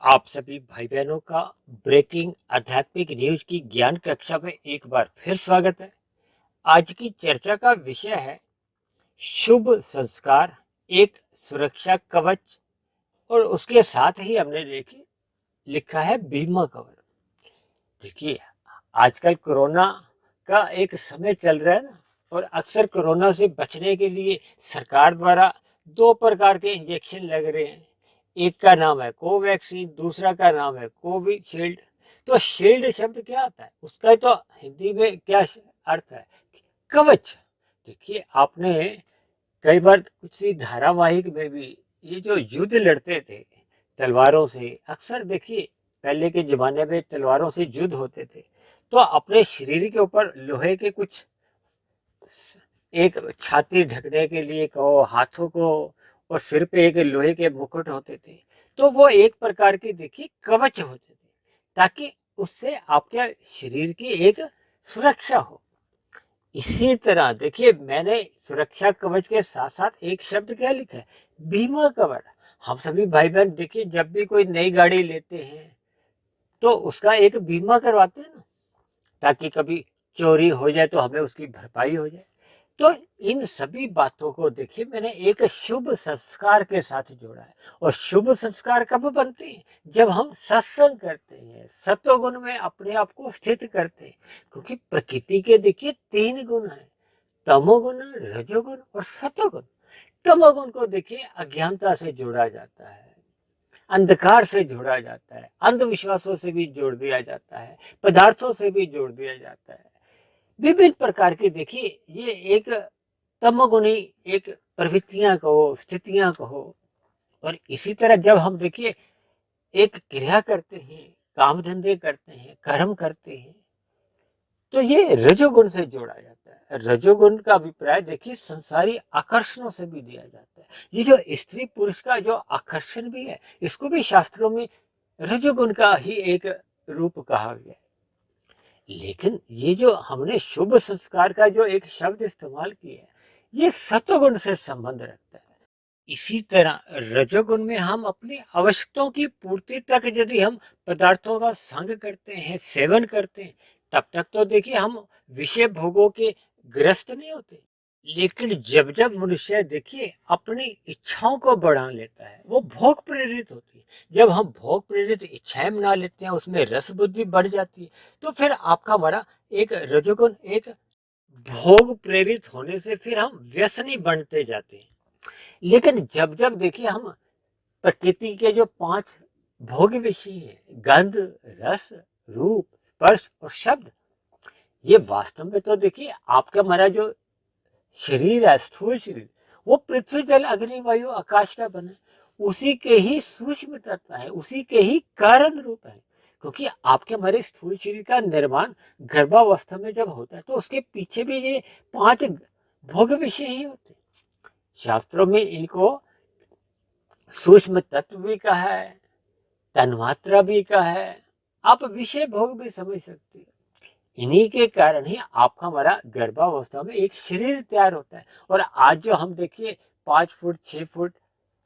आप सभी भाई बहनों का ब्रेकिंग आध्यात्मिक न्यूज की ज्ञान कक्षा में एक बार फिर स्वागत है। आज की चर्चा का विषय है शुभ संस्कार, एक सुरक्षा कवच। और उसके साथ ही हमने लिखा है बीमा कवर। देखिए, आजकल कोरोना का एक समय चल रहा है ना, और अक्सर कोरोना से बचने के लिए सरकार द्वारा दो प्रकार के इंजेक्शन लग रहे हैं। एक का नाम है कोवैक्सीन, दूसरा का नाम है कोविशील्ड। तो शील्ड शब्द क्या आता है, उसका तो हिंदी में क्या अर्थ है? कवच। देखिए, आपने कई बार किसी धारावाहिक में भी ये जो युद्ध लड़ते थे तलवारों से, अक्सर देखिए पहले के जमाने में तलवारों से युद्ध होते थे, तो अपने शरीर के ऊपर लोहे के कुछ एक छाती ढकने के लिए कहो, हाथों को और सिर पे एक लोहे के मुकुट होते थे। तो वो एक प्रकार की देखिए कवच होते थे, ताकि उससे आपके शरीर की एक सुरक्षा हो। इसी तरह देखिए, मैंने सुरक्षा कवच के साथ साथ एक शब्द क्या लिखा है, बीमा कवर। हम सभी भाई बहन देखिए, जब भी कोई नई गाड़ी लेते हैं तो उसका एक बीमा करवाते हैं ना, ताकि कभी चोरी हो जाए तो हमें उसकी भरपाई हो जाए। तो इन सभी बातों को देखिए, मैंने एक शुभ संस्कार के साथ जोड़ा है। और शुभ संस्कार कब बनते हैं? जब हम सत्संग करते हैं, सत्वगुण में अपने आप को स्थित करते हैं। क्योंकि प्रकृति के देखिए तीन गुण हैं, तमोगुण, रजोगुण और सत्वगुण। तमोगुण को देखिए अज्ञानता से जोड़ा जाता है, अंधकार से जोड़ा जाता है, अंधविश्वासों से भी जोड़ दिया जाता है, पदार्थों से भी जोड़ दिया जाता है। विभिन्न प्रकार की देखिए ये एक तमोगुणी एक प्रवृत्तियां कहो, स्थितियां कहो। और इसी तरह जब हम देखिए एक क्रिया करते हैं, काम धंधे करते हैं, कर्म करते हैं, तो ये रजोगुण से जोड़ा जाता है। रजोगुण का अभिप्राय देखिए संसारी आकर्षणों से भी दिया जाता है। ये जो स्त्री पुरुष का जो आकर्षण भी है, इसको भी शास्त्रों में रजोगुण का ही एक रूप कहा गया है। लेकिन ये जो हमने शुभ संस्कार का जो एक शब्द इस्तेमाल किया है, ये सत्वगुण से संबंध रखता है। इसी तरह रजोगुण में हम अपनी आवश्यकताओं की पूर्ति तक यदि हम पदार्थों का संग करते हैं, सेवन करते हैं, तब तक तो देखिए हम विषय भोगों के ग्रस्त नहीं होते। लेकिन जब जब मनुष्य देखिए अपनी इच्छाओं को बढ़ा लेता है, वो भोग प्रेरित होती है। जब हम भोग प्रेरित इच्छाएं बना लेते हैं, उसमें रस बुद्धि बढ़ जाती है, तो फिर आपका हमारा एक रजोगुण एक भोग प्रेरित होने से फिर हम व्यसनी बनते जाते हैं। लेकिन जब जब देखिए हम प्रकृति के जो पांच भोग विषय हैं, गंध, रस, रूप, स्पर्श और शब्द, ये वास्तव में तो देखिए आपका हमारा जो शरीर है, स्थूल शरीर, वो पृथ्वी जल अग्नि वायु आकाश का बना है। उसी के ही सूक्ष्म तत्व है, उसी के ही कारण रूप है। क्योंकि आपके हमारे स्थूल शरीर का निर्माण गर्भावस्था में जब होता है, तो उसके पीछे भी ये पांच भोग विषय ही होते हैं। शास्त्रों में इनको सूक्ष्म तत्व भी कहा है, तन्मात्रा भी कहा है, आप विषय भोग भी समझ सकते हैं। इन्हीं के कारण ही आपका हमारा गर्भावस्था में एक शरीर तैयार होता है। और आज जो हम देखिए 5 फुट 6 फुट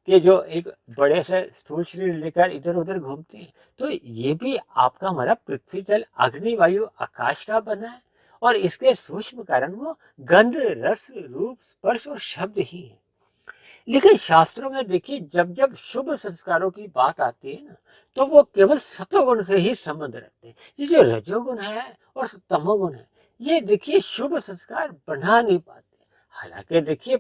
के जो एक बड़े से स्थूल शरीर लेकर इधर उधर घूमते हैं, तो ये भी आपका हमारा पृथ्वी जल अग्नि वायु आकाश का बना है। और इसके सूक्ष्म कारण वो गंध, रस, रूप, स्पर्श और शब्द ही है। लेकिन शास्त्रों में देखिए जब जब शुभ संस्कारों की बात आती है ना, तो वो केवल सतोगुण से ही संबंध रखते हैं। ये जो रजोगुण है और तमोगुण है, ये देखिए शुभ संस्कार बना नहीं पाते। हालांकि देखिए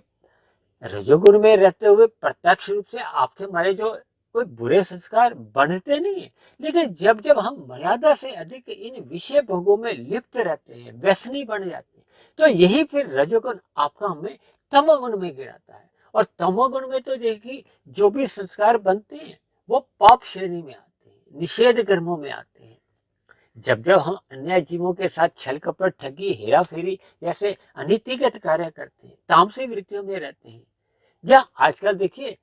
रजोगुण में रहते हुए प्रत्यक्ष रूप से आपके हमारे जो कोई बुरे संस्कार बनते नहीं है। लेकिन जब जब हम मर्यादा से अधिक इन विषय भोगों में लिप्त रहते हैं, व्यसनी बन जाते हैं, तो यही फिर रजोगुण आपका हमें तमोगुण में गिराता है। और तमोगुण में तो देखिए जो भी संस्कार बनते हैं वो पाप श्रेणी में आते हैं, निषेध कर्मों में आते हैं। जब जब हम अन्य जीवों के साथ छल कपट, ठगी, हेरा फेरी जैसे अनीतिगत कार्य करते हैं, तामसी वृत्तियों में रहते हैं, या आजकल देखिए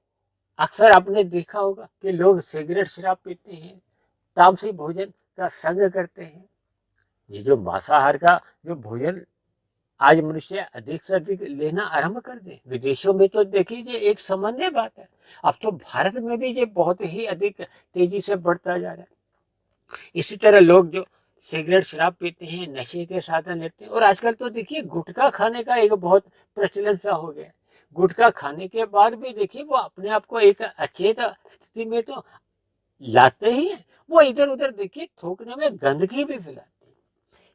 अक्सर आपने देखा होगा कि लोग सिगरेट शराब पीते हैं, तामसी भोजन का संग करते हैं। ये जो मांसाहार का जो भोजन आज मनुष्य अधिक से अधिक लेना आरंभ कर दे। विदेशों में तो देखिए ये एक सामान्य बात है। अब तो भारत में भी ये बहुत ही अधिक तेजी से बढ़ता जा रहा है। इसी तरह लोग जो सिगरेट शराब पीते हैं, नशे के साधन लेते हैं, और आजकल तो देखिए गुटखा खाने का एक बहुत प्रचलन सा हो गया है। गुटखा खाने के बाद भी देखिए वो अपने आप को एक अचेत स्थिति में तो लाते ही हैं, वो इधर उधर देखिए थूकने में गंदगी भी फैलाते हैं।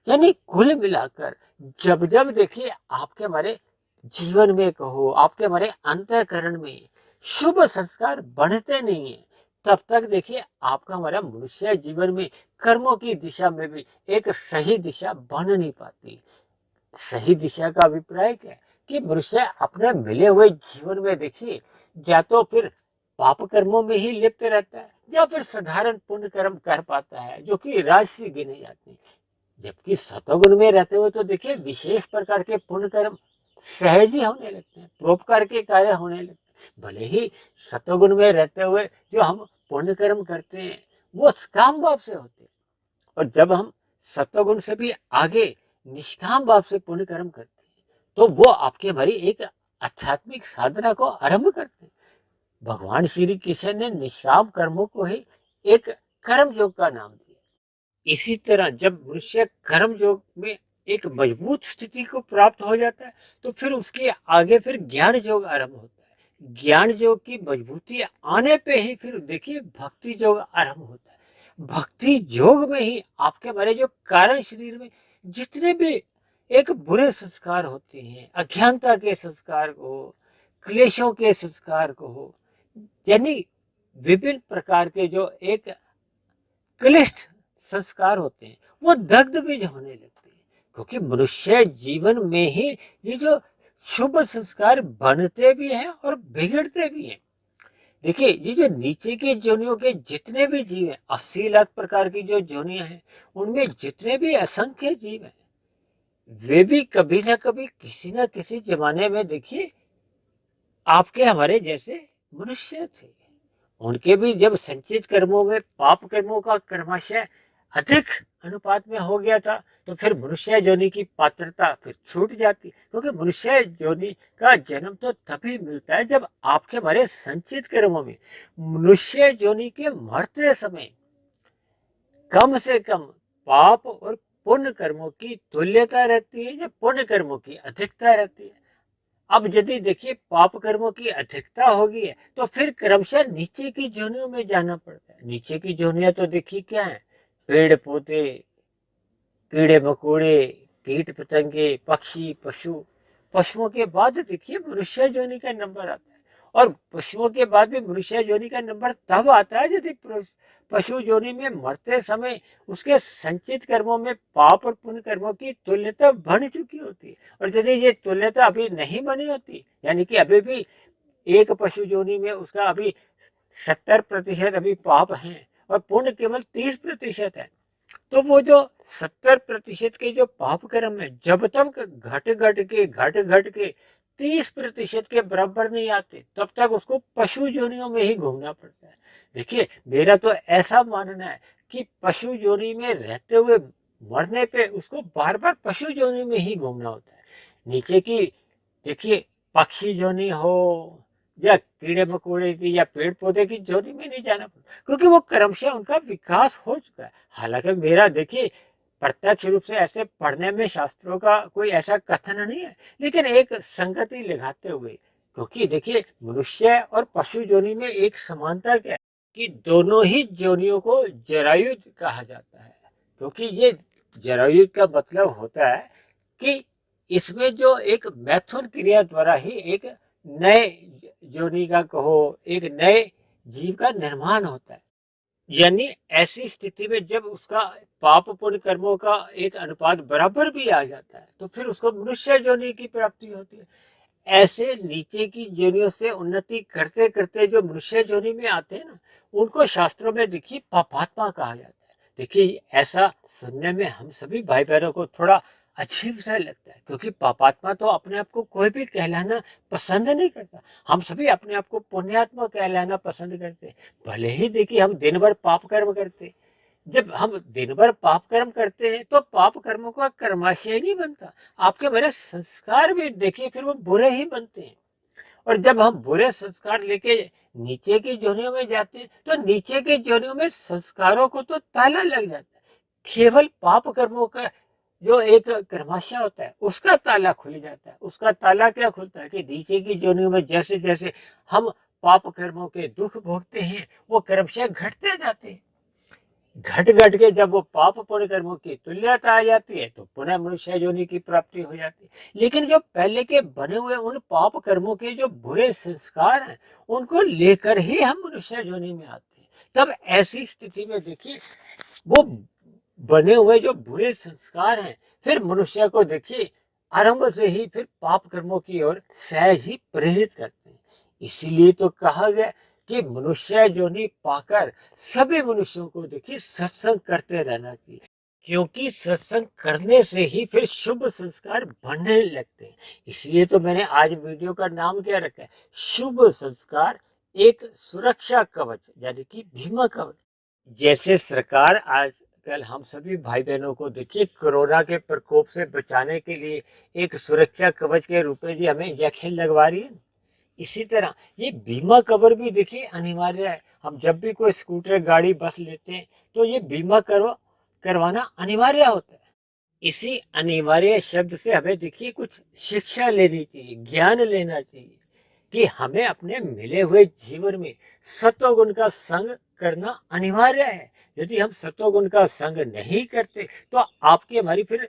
यानी कुल मिलाकर जब जब देखिए आपके हमारे जीवन में कहो, आपके हमारे अंतःकरण में शुभ संस्कार बढ़ते नहीं है, तब तक देखिए आपका हमारा मनुष्य जीवन में कर्मों की दिशा में भी एक सही दिशा बन नहीं पाती। सही दिशा का अभिप्राय क्या है कि मनुष्य अपने मिले हुए जीवन में देखिए या तो फिर पाप कर्मों में ही लिप्त रहता है, या फिर साधारण पुण्य कर्म कर पाता है जो कि राशि गिने जाते हैं। जबकि सतोगुण में रहते हुए तो देखिए विशेष प्रकार के पुण्य कर्म सहज ही होने लगते हैं, परोपकार के कार्य होने लगते हैं। भले ही सतोगुण में रहते हुए जो हम पुण्य कर्म करते हैं वो काम भाव से होते हैं, और जब हम सत्वगुण से भी आगे निष्काम भाव से पुण्य कर्म करते हैं तो वो आपके हमारी एक आध्यात्मिक साधना को आरंभ करते हैं। भगवान श्री कृष्ण ने निष्काम कर्मों को ही एक कर्म योग का नाम दिया। इसी तरह जब मनुष्य कर्म योग में एक मजबूत स्थिति को प्राप्त हो जाता है तो फिर उसके आगे फिर ज्ञान योग आरंभ होता है। ज्ञान योग की मजबूती आने पे ही फिर देखिए भक्ति योग आरंभ होता है। भक्ति योग में ही आपके हमारे जो कारण शरीर में जितने भी एक बुरे संस्कार होते हैं, अज्ञानता के संस्कार को हो, क्लेशों के संस्कार को हो, यानी विभिन्न प्रकार के जो एक क्लिष्ट संस्कार होते हैं वो दग्ध भी होने लगते हैं, क्योंकि मनुष्य जीवन में ही ये जो शुभ संस्कार बनते भी हैं और बिगड़ते भी हैं। देखिए ये जो नीचे के जोनियों के जितने भी जीव हैं, 80 लाख प्रकार की जो जोनियां हैं, उनमें जितने भी असंख्य जीव हैं वे भी कभी ना कभी किसी ना किसी जमाने में देखिए आपके हमारे जैसे मनुष्य थे। उनके भी जब संचित कर्मों में पाप कर्मों का क्रमशः अधिक अनुपात में हो गया था तो फिर मनुष्य योनि की पात्रता फिर छूट जाती, क्योंकि मनुष्य योनि का जन्म तो तभी मिलता है जब आपके हमारे संचित कर्मों में मनुष्य योनि के मरते समय कम से कम पाप और पुण्य कर्मों की तुल्यता रहती है या पुण्य कर्मों की अधिकता रहती है। अब यदि देखिए पाप कर्मों की अधिकता होगी है तो फिर क्रमशः नीचे की जोनियों में जाना पड़ता है। नीचे की जोनियां तो देखिए क्या है, पेड़ पौधे, कीड़े मकोड़े, कीट पतंगे, पक्षी, पशु। पशुओं के बाद देखिए मनुष्य योनि का नंबर आता है, और पशुओं के बाद भी मनुष्य योनि का नंबर तब आता है यदि पशु योनि में मरते समय उसके संचित कर्मों में पाप और पुण्य कर्मों की तुल्यता बन चुकी होती है। और यदि ये तुल्यता अभी नहीं बनी होती, यानी कि अभी भी एक पशु योनि में उसका अभी 70% अभी पाप हैं और पुण्य केवल 30% है, तो वो जो 70% के जो पाप कर्म है जब तक घट के 30% के बराबर नहीं आते तब तक उसको पशु योनियों में ही घूमना पड़ता है। देखिए मेरा तो ऐसा मानना है कि पशु योनि में रहते हुए मरने पे उसको बार बार पशु योनि में ही घूमना होता है। नीचे की देखिए पक्षी योनि हो या कीड़े मकोड़े की या पेड़ पौधे की जोनी में नहीं जाना पड़ता, क्योंकि वो क्रमशः उनका विकास हो चुका है। हालांकि मेरा देखिए प्रत्यक्ष रूप से ऐसे पढ़ने में शास्त्रों का कोई ऐसा कथन नहीं है, लेकिन एक संगति लगाते हुए, क्योंकि देखिए मनुष्य और पशु जोनी में एक समानता क्या है कि दोनों ही जोनियों को जरायुज कहा जाता है। क्योंकि ये जरायुज का मतलब होता है कि इसमें जो एक मैथुन क्रिया द्वारा ही एक नए योनि का कहो, एक नए जीव का निर्माण होता है। यानी ऐसी स्थिति में जब उसका पाप पुण्य कर्मों का एक अनुपात बराबर भी आ जाता है तो फिर उसको मनुष्य योनि की प्राप्ति होती है। ऐसे नीचे की योनियों से उन्नति करते करते जो मनुष्य योनि में आते हैं ना, उनको शास्त्रों में देखिए पापात्मा कहा जाता है। देखिए ऐसा सुनने में हम सभी भाई बहनों को थोड़ा अजीब सा लगता है, क्योंकि पापात्मा तो अपने आप को कोई भी कहलाना पसंद नहीं करता। हम सभी अपने आप को पुण्यात्मा कहलाना पसंद करते हैं, भले ही देखिए हम दिन भर पाप कर्म करते, जब हम दिन भर पाप कर्म करते हैं तो पाप कर्मों का कर्माशय नहीं बनता, आपके मेरे संस्कार भी देखिए फिर वो बुरे ही बनते हैं। और जब हम बुरे संस्कार लेके नीचे की जोनियों में जाते हैं तो नीचे की जोनियों में संस्कारों को तो ताला लग जाता है, केवल पाप कर्मों का जो एक कर्माशय होता है उसका ताला खुल जाता है। उसका ताला क्या खुलता है कि नीचे की जोनियों में जैसे जैसे हम पाप कर्मों के दुख भोगते हैं वो कर्मशय घटते जाते हैं। घट घट के जब वो पाप पुण्य कर्मों की तुल्यता आ जाती है तो पुनः मनुष्य योनि की प्राप्ति हो जाती है। लेकिन जो पहले के बने हुए उन पाप कर्मों के जो बुरे संस्कार हैं उनको लेकर ही हम मनुष्य योनि में आते हैं। तब ऐसी स्थिति में देखिए वो बने हुए जो बुरे संस्कार हैं फिर मनुष्य को देखिए आरंभ से ही फिर पाप कर्मों की ओर सहज ही प्रेरित करते हैं। इसीलिए तो कहा गया कि मनुष्य योनि पाकर सभी मनुष्यों को देखिए सत्संग करते रहना चाहिए, क्योंकि सत्संग करने से ही फिर शुभ संस्कार बनने लगते हैं। इसलिए तो मैंने आज वीडियो का नाम क्या रखा है, शुभ संस्कार एक सुरक्षा कवच, यानी कि बीमा कवच। जैसे सरकार आजकल हम सभी भाई बहनों को देखिए कोरोना के प्रकोप से बचाने के लिए एक सुरक्षा कवच के रूप में जी हमें इंजेक्शन लगवा रही है, इसी तरह ये बीमा कवर भी देखिए अनिवार्य है। हम जब भी कोई स्कूटर गाड़ी बस लेते हैं तो ये बीमा करवाना अनिवार्य होता है। इसी अनिवार्य शब्द से हमें देखिए कुछ शिक्षा लेनी चाहिए, ज्ञान लेना चाहिए कि हमें अपने मिले हुए जीवन में सत्वगुण का संग करना अनिवार्य है। यदि हम सत्वगुण का संग नहीं करते तो आपकी हमारी फिर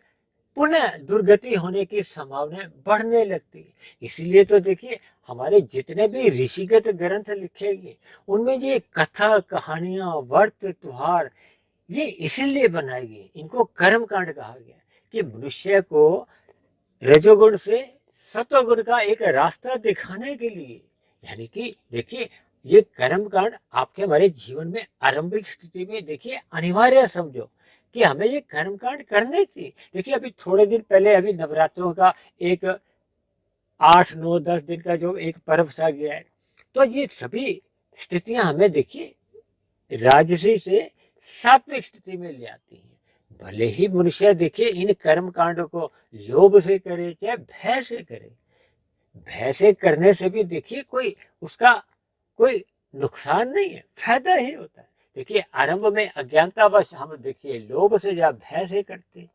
पुनः दुर्गति होने की संभावना बढ़ने लगती है। इसीलिए तो देखिए हमारे जितने भी ऋषिगत ग्रंथ लिखे गए उनमें ये कथा कहानियां व्रत त्योहार ये इसीलिए बनाए गए, इनको कर्म कांड कहा गया कि मनुष्य को रजोगुण से सत्वगुण का एक रास्ता दिखाने के लिए। यानी कि देखिए ये कर्म कांड आपके हमारे जीवन में आरंभिक स्थिति में देखिए अनिवार्य समझो कि हमें ये कर्म कांड करने चाहिए। देखिए अभी थोड़े दिन पहले अभी नवरात्रों का एक 8 9 10 दिन का जो एक पर्व सा गया है, तो ये सभी स्थितियां हमें देखिए राजसी से सात्विक स्थिति में ले आती हैं। भले ही मनुष्य देखिए इन कर्म कांडों को लोभ से करे चाहे भय से करे, भय से करने से भी देखिए कोई उसका कोई नुकसान नहीं है, फायदा ही होता है। देखिए आरंभ में अज्ञानतावश हम देखिए लोभ से या भय से करते हैं,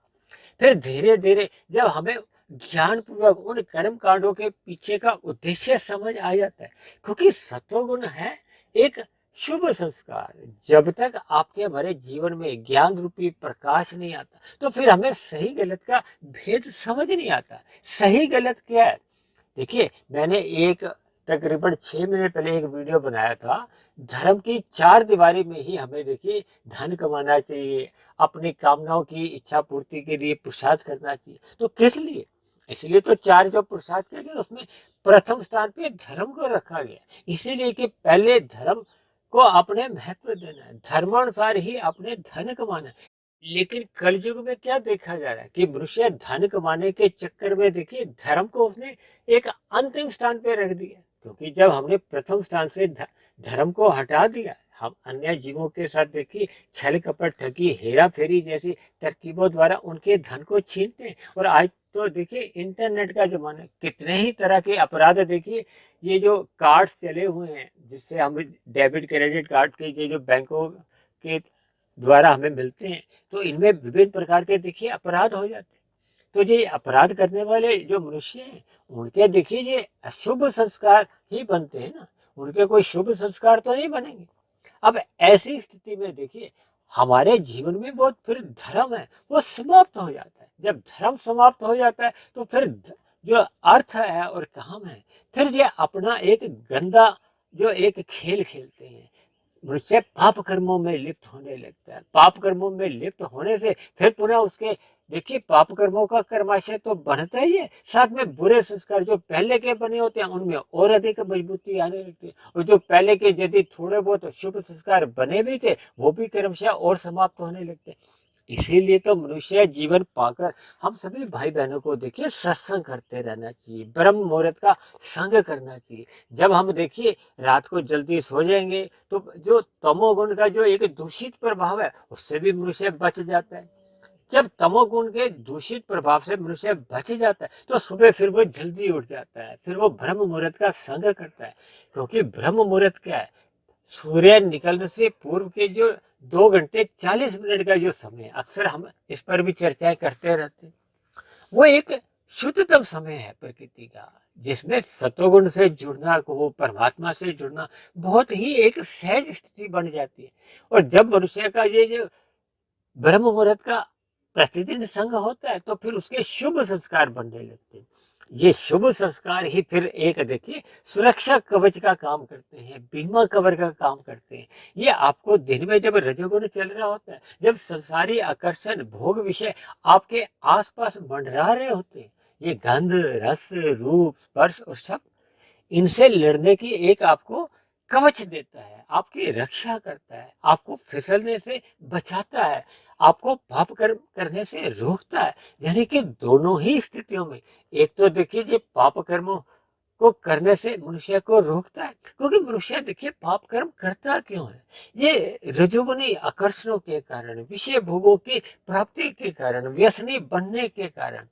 फिर धीरे धीरे जब हमें ज्ञान पूर्वक उन कर्म कांडों के पीछे का उद्देश्य समझ आ जाता है, क्योंकि सत्वगुण है एक शुभ संस्कार। जब तक आपके हमारे जीवन में ज्ञान रूपी प्रकाश नहीं आता तो फिर हमें सही गलत का भेद समझ नहीं आता। सही गलत क्या है, देखिए मैंने एक तकरीबन 6 महीने पहले एक वीडियो बनाया था, धर्म की 4 दीवारी में ही हमें देखिए धन कमाना चाहिए, अपनी कामनाओं की इच्छा पूर्ति के लिए पुरुषार्थ करना चाहिए। तो किस लिए, इसलिए तो 4 जो पुरुषार्थ किए गए उसमें प्रथम स्थान पे धर्म को रखा गया, इसीलिए कि पहले धर्म को अपने महत्व देना है, धर्मानुसार ही अपने धन कमाना है। लेकिन कलयुग में क्या देखा जा रहा है कि मनुष्य धन कमाने के चक्कर में देखिए धर्म को उसने एक अंतिम स्थान पे रख दिया, क्योंकि जब हमने प्रथम स्थान से धर्म को हटा दिया, हम अन्य जीवों के साथ देखिए छल कपट ठगी हेरा फेरी जैसी तरकीबों द्वारा उनके धन को छीनते हैं। और आज तो देखिए इंटरनेट का जमाना, कितने ही तरह के अपराध देखिए, ये जो कार्ड्स चले हुए हैं जिससे हम डेबिट क्रेडिट कार्ड के ये जो बैंकों के द्वारा हमें मिलते हैं, तो इनमें विभिन्न प्रकार के देखिए अपराध हो जाते हैं। तो ये अपराध करने वाले जो मनुष्य हैं उनके देखिए ये अशुभ संस्कार ही बनते हैं ना, उनके कोई शुभ संस्कार तो नहीं बनेंगे। अब ऐसी स्थिति में देखिए हमारे जीवन में वो फिर धर्म है वो समाप्त हो जाता है। जब धर्म समाप्त हो जाता है तो फिर जो अर्थ है और काम है, फिर ये अपना एक गंदा जो एक खेल खेलते हैं, मनुष्य पाप कर्मों में लिप्त होने लगता है। पाप कर्मों में लिप्त होने से फिर पुनः उसके देखिए पाप कर्मों का कर्माशय तो बनता ही है, साथ में बुरे संस्कार जो पहले के बने होते हैं उनमें और अधिक मजबूती आने लगती है, और जो पहले के यदि थोड़े बहुत शुभ संस्कार बने भी थे वो भी कर्मशय और समाप्त होने लगते हैं। इसीलिए तो मनुष्य जीवन पाकर हम सभी भाई बहनों को देखिए सत्संग करते रहना चाहिए, ब्रह्म मुहूर्त का संग करना चाहिए। जब हम देखिए रात को जल्दी सो जाएंगे तो जो तमोगुण का जो एक दूषित प्रभाव है उससे भी मनुष्य बच जाता है। जब तमोगुण के दूषित प्रभाव से मनुष्य बच जाता है तो सुबह फिर वो जल्दी उठ जाता है, फिर वो ब्रह्म मुहूर्त का संग करता है। क्योंकि ब्रह्म मुहूर्त क्या है, सूर्य निकलने से पूर्व के जो 2 घंटे 40 मिनट का जो समय, अक्सर हम इस पर भी चर्चाएं करते रहते हैं, वो एक शुद्धतम समय है प्रकृति का, जिसमें सतोगुण से जुड़ना को परमात्मा से जुड़ना बहुत ही एक सहज स्थिति बन जाती है। और जब मनुष्य का ये जो ब्रह्म मुहूर्त का प्रतिदिन संग होता है तो फिर उसके शुभ संस्कार बनने लगते हैं। ये शुभ संस्कार ही फिर एक देखिए सुरक्षा कवच का काम करते हैं, बीमा कवर का काम करते हैं। ये आपको दिन में जब रजोगुण चल रहा होता है, जब संसारी आकर्षण भोग विषय आपके आसपास मंडरा रहे होते हैं, ये गंध रस रूप स्पर्श और शब्द, इनसे लड़ने की एक आपको कवच देता है, आपकी रक्षा करता है, आपको फिसलने से बचाता है, आपको पाप कर्म करने से रोकता है। यानी कि दोनों ही स्थितियों में, एक तो देखिए ये पाप कर्मों को करने से मनुष्य को रोकता है, क्योंकि मनुष्य देखिए पाप कर्म करता क्यों है, ये रजोगुणी आकर्षणों के कारण, विषय भोगों की प्राप्ति के कारण, व्यसनी बनने के कारण।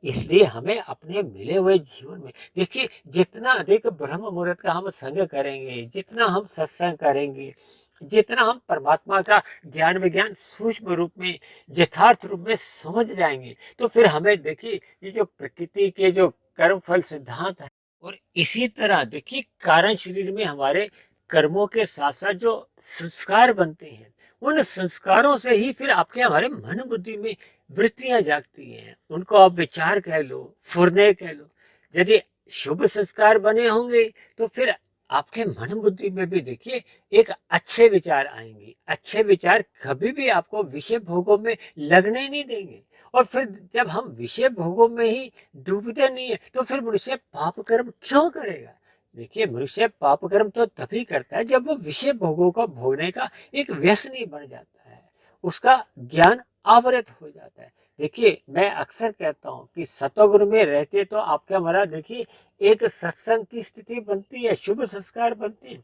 इसलिए हमें अपने मिले हुए जीवन में देखिए जितना अधिक ब्रह्म मुहूर्त का हम संग करेंगे, जितना हम सत्संग करेंगे, जितना हम परमात्मा का ज्ञान विज्ञान सूक्ष्म रूप में यथार्थ रूप में समझ जाएंगे, तो फिर हमें देखिए ये जो प्रकृति के जो कर्म फल सिद्धांत है, और इसी तरह देखिए कारण शरीर में हमारे कर्मों के साथ साथ जो संस्कार बनते हैं, उन संस्कारों से ही फिर आपके हमारे मन बुद्धि में वृत्तियां जागती हैं। उनको आप विचार कह लो, फुरने कह लो। यदि शुभ संस्कार बने होंगे तो फिर आपके मन बुद्धि में भी देखिए एक अच्छे विचार आएंगे। अच्छे विचार कभी भी आपको विषय भोगों में लगने नहीं देंगे। और फिर जब हम विषय भोगों में ही डूबते नहीं है तो फिर मनुष्य पाप कर्म क्यों करेगा। देखिए मनुष्य पाप कर्म तो तभी करता है जब वो विषय भोगों को भोगने का एक व्यसनी बन जाता है, उसका ज्ञान आवृत हो जाता है। देखिए मैं अक्सर कहता हूँ कि सतोगुण में रहते तो आपके हमारा देखिए एक सत्संग की स्थिति बनती है, शुभ संस्कार बनते हैं।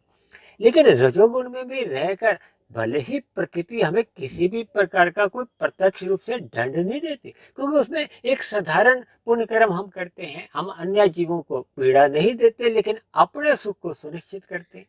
लेकिन रजोगुण में भी रहकर भले ही प्रकृति हमें किसी भी प्रकार का कोई प्रत्यक्ष रूप से दंड नहीं देती, क्योंकि उसमें एक साधारण पुण्य कर्म हम करते हैं, हम अन्य जीवों को पीड़ा नहीं देते लेकिन अपने सुख को सुनिश्चित करते हैं।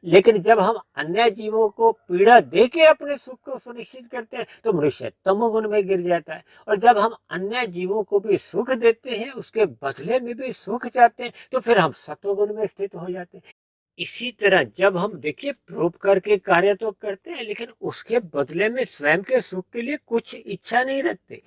लेकिन जब हम अन्य जीवों को पीड़ा दे के अपने सुख को सुनिश्चित करते हैं तो मनुष्य तमोगुण में गिर जाता है। और जब हम अन्य जीवों को भी सुख देते हैं, उसके बदले में भी सुख चाहते हैं, तो फिर हम सतोगुण में स्थित हो जाते हैं। इसी तरह जब हम देखिए परोपकार के कार्य तो करते हैं लेकिन उसके बदले में स्वयं के सुख के लिए कुछ इच्छा नहीं रखते,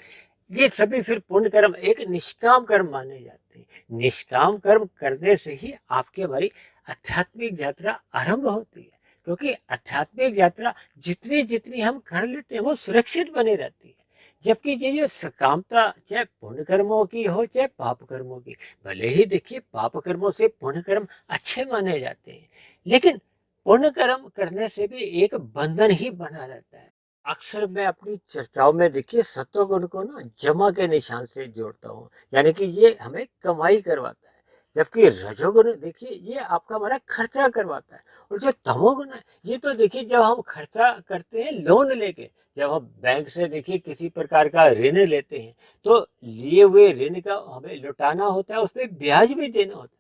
ये सभी फिर पुण्य कर्म एक निष्काम कर्म माने जाते हैं। निष्काम कर्म करने से ही आपकी हमारी आध्यात्मिक यात्रा आरंभ होती है, क्योंकि आध्यात्मिक यात्रा जितनी जितनी हम कर लेते हैं वो सुरक्षित बनी रहती है। जबकि ये जो सकामता चाहे पुण्य कर्मों की हो चाहे पाप कर्मों की, भले ही देखिए पाप कर्मों से पुण्य कर्म अच्छे माने जाते हैं, लेकिन पुण्य कर्म करने से भी एक बंधन ही बना रहता है। अक्सर मैं अपनी चर्चाओं में देखिए सत्वगुण को ना जमा के निशान से जोड़ता हूँ, यानी कि ये हमें कमाई करवाता है, जबकि रजोगुण देखिए ये आपका हमारा खर्चा करवाता है। और जो तमोगुण है ये तो देखिए जब हम खर्चा करते हैं लोन लेके, जब हम बैंक से देखिए किसी प्रकार का ऋण लेते हैं तो लिए हुए ऋण का हमें लौटाना होता है, उस पर ब्याज भी देना होता है।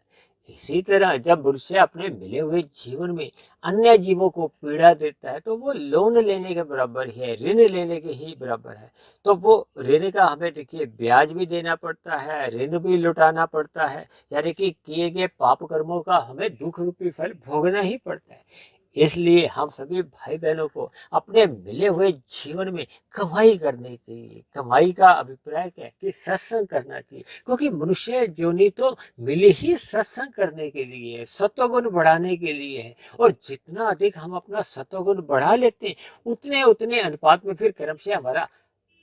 इसी तरह जब मनुष्य अपने मिले हुए जीवन में अन्य जीवों को पीड़ा देता है तो वो लोन लेने के बराबर ही है, ऋण लेने के ही बराबर है। तो वो ऋण का हमें देखिए ब्याज भी देना पड़ता है, ऋण भी लौटाना पड़ता है, यानी कि किए गए पाप कर्मों का हमें दुख रूपी फल भोगना ही पड़ता है। इसलिए हम सभी भाई बहनों को अपने मिले हुए जीवन में कमाई करनी चाहिए। कमाई का अभिप्राय क्या है कि सत्संग करना चाहिए, क्योंकि मनुष्य जोनी तो मिली ही सत्संग करने के लिए है, सत्वगुण बढ़ाने के लिए है। और जितना अधिक हम अपना सत्वगुण बढ़ा लेते हैं उतने उतने अनुपात में फिर क्रम से हमारा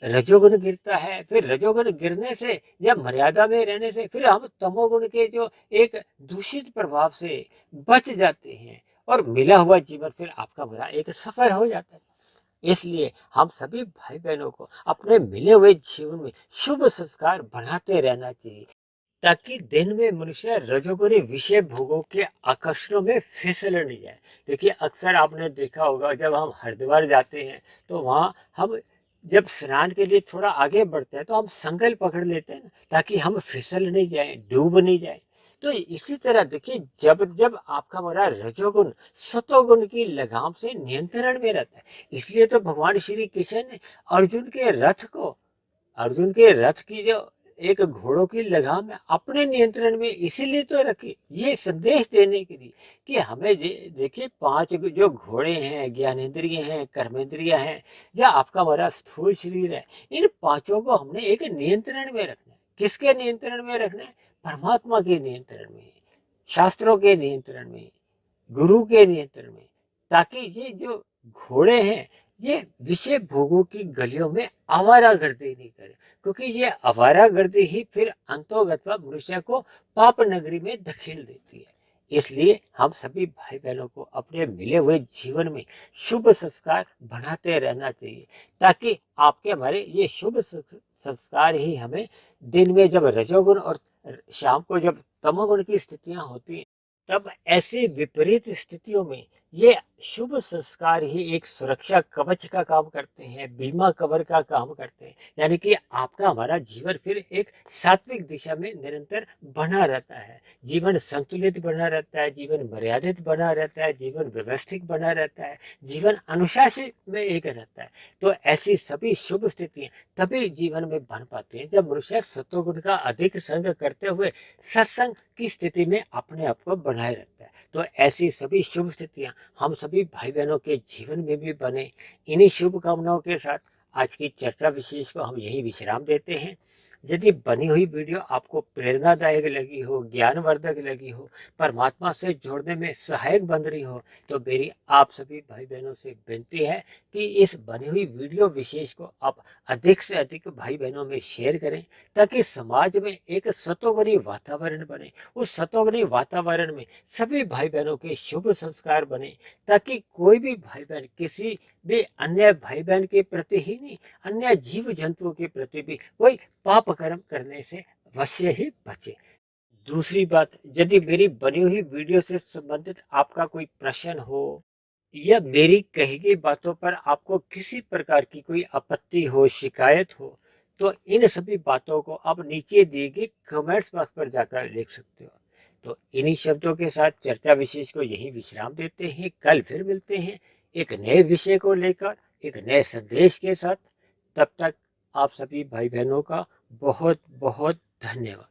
रजोगुण गिरता है। फिर रजोगुण गिरने से या मर्यादा में रहने से फिर हम तमोगुण के जो एक दूषित प्रभाव से बच जाते हैं और मिला हुआ जीवन फिर आपका मेरा एक सफर हो जाता है। इसलिए हम सभी भाई बहनों को अपने मिले हुए जीवन में शुभ संस्कार बनाते रहना चाहिए, ताकि दिन में मनुष्य रजोगुनी विषय भोगों के आकर्षणों में फिसल नहीं जाए। देखिए, अक्सर आपने देखा होगा, जब हम हरिद्वार जाते हैं तो वहाँ हम जब स्नान के लिए थोड़ा आगे बढ़ते हैं तो हम संगल पकड़ लेते हैं, ताकि हम फिसल नहीं जाए, डूब नहीं जाए। तो इसी तरह देखिए, जब जब आपका हमारा रजोगुण सतोगुण की लगाम से नियंत्रण में रहता है, इसलिए तो भगवान श्री कृष्ण ने अर्जुन के रथ को, अर्जुन के रथ की जो एक घोड़ों की लगाम है, अपने नियंत्रण में इसीलिए तो रखी, ये संदेश देने के लिए कि हमें देखिए, पांच जो घोड़े हैं, ज्ञानेंद्रिय हैं, कर्मेंद्रिय हैं, या आपका हमारा स्थूल शरीर है, इन पांचों को हमने एक नियंत्रण में रखना है। किसके नियंत्रण में रखना है? परमात्मा के नियंत्रण में, शास्त्रों के नियंत्रण में, गुरु के नियंत्रण में, ताकि ये जो घोड़े हैं ये विषय भोगों की गलियों में आवारागर्दी नहीं करे, क्योंकि ये आवारागर्दी ही फिर अंतोगत्वा मनुष्य को पाप नगरी में धकेल देती है। इसलिए हम सभी भाई बहनों को अपने मिले हुए जीवन में शुभ संस्कार बनाते रहना चाहिए, ताकि आपके हमारे ये शुभ संस्कार ही हमें दिन में जब रजोगुण और शाम को जब तमोगुण की स्थितियां होती हैं, तब ऐसी विपरीत स्थितियों में ये शुभ संस्कार ही एक सुरक्षा कवच का काम करते हैं, बीमा कवर का काम करते हैं। यानी कि आपका हमारा जीवन फिर एक सात्विक दिशा में निरंतर बना रहता है, जीवन संतुलित बना रहता है, जीवन मर्यादित बना रहता है, जीवन व्यवस्थित बना रहता है, जीवन अनुशासित में एक रहता है। तो ऐसी सभी शुभ स्थितियां तभी जीवन में बन पाती हैं जब मनुष्य सत्वगुण का अधिक संग करते हुए सत्संग की स्थिति में अपने आप को बनाए रखता है। तो ऐसी सभी शुभ स्थितियां हम सभी भाई बहनों के जीवन में भी बने। इन्हीं शुभकामनाओं के साथ आज की चर्चा विशेष को हम यही विश्राम देते हैं। यदि बनी हुई वीडियो आपको प्रेरणादायक लगी हो, ज्ञानवर्धक लगी हो, परमात्मा से जोड़ने में सहायक बन रही हो, तो मेरी आप सभी भाई बहनों से विनती है कि इस बनी हुई वीडियो विशेष को आप अधिक से अधिक भाई बहनों में शेयर करें, ताकि समाज में एक सतोगुणी वातावरण बने। उस सतोगुणी वातावरण में सभी भाई बहनों के शुभ संस्कार बने, ताकि कोई भी भाई बहन किसी भी अन्य भाई बहन के प्रति ही नहीं, अन्य जीव जंतुओं के प्रति भी कोई पाप कर्म करने से अवश्य ही बचे। दूसरी बात, यदि मेरी बनी हुई वीडियो से संबंधित आपका कोई प्रश्न हो, या मेरी कही गई बातों पर आपको किसी प्रकार की कोई आपत्ति हो, शिकायत हो, तो इन सभी बातों को आप नीचे दिए गए कमेंट्स बॉक्स पर जाकर लिख सकते हो। तो इन्हीं शब्दों के साथ चर्चा विशेष को यही विश्राम देते हैं। कल फिर मिलते हैं एक नए विषय को लेकर, एक नए संदेश के साथ। तब तक आप सभी भाई बहनों का बहुत बहुत धन्यवाद।